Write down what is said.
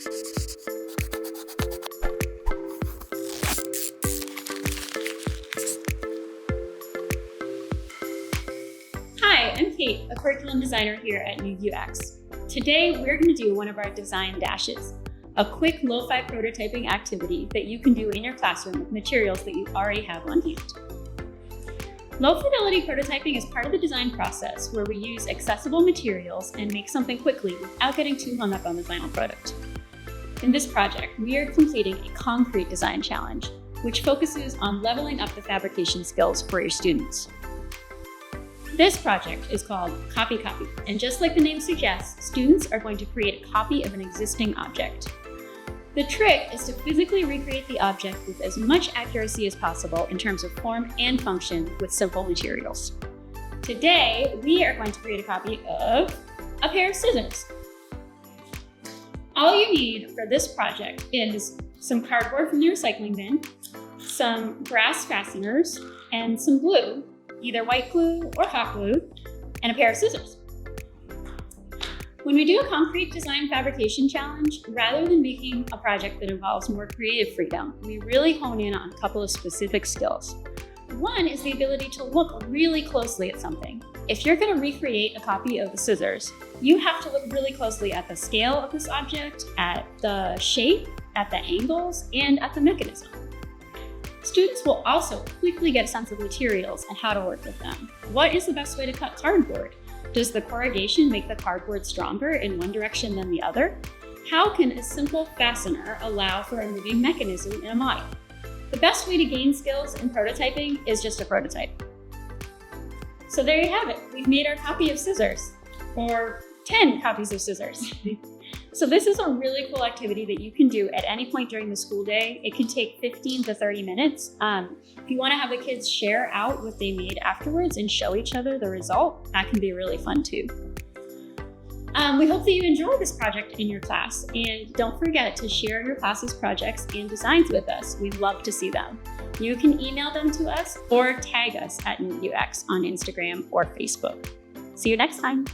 Hi, I'm Kate, a curriculum designer here at NuVuX. Today, we're going to do one of our design dashes, a quick lo-fi prototyping activity that you can do in your classroom with materials that you already have on hand. Low-fidelity prototyping is part of the design process where we use accessible materials and make something quickly without getting too hung up on the final product. In this project, we are completing a concrete design challenge, which focuses on leveling up the fabrication skills for your students. This project is called Copy, and just like the name suggests, students are going to create a copy of an existing object. The trick is to physically recreate the object with as much accuracy as possible in terms of form and function with simple materials. Today, we are going to create a copy of a pair of scissors. All you need for this project is some cardboard from the recycling bin, some brass fasteners, and some glue, either white glue or hot glue, and a pair of scissors. When we do a concrete design fabrication challenge, rather than making a project that involves more creative freedom, we really hone in on a couple of specific skills. One is the ability to look really closely at something. If you're going to recreate a copy of the scissors, you have to look really closely at the scale of this object, at the shape, at the angles, and at the mechanism. Students will also quickly get a sense of materials and how to work with them. What is the best way to cut cardboard? Does the corrugation make the cardboard stronger in one direction than the other? How can a simple fastener allow for a moving mechanism in a model? The best way to gain skills in prototyping is just a prototype. So there you have it. We've made our copy of scissors, or 10 copies of scissors. So this is a really cool activity that you can do at any point during the school day. It can take 15 to 30 minutes. If you want to have the kids share out what they made afterwards and show each other the result, that can be really fun too. We hope that you enjoy this project in your class, and don't forget to share your class's projects and designs with us. We'd love to see them. You can email them to us or tag us at NuVuX on Instagram or Facebook. See you next time.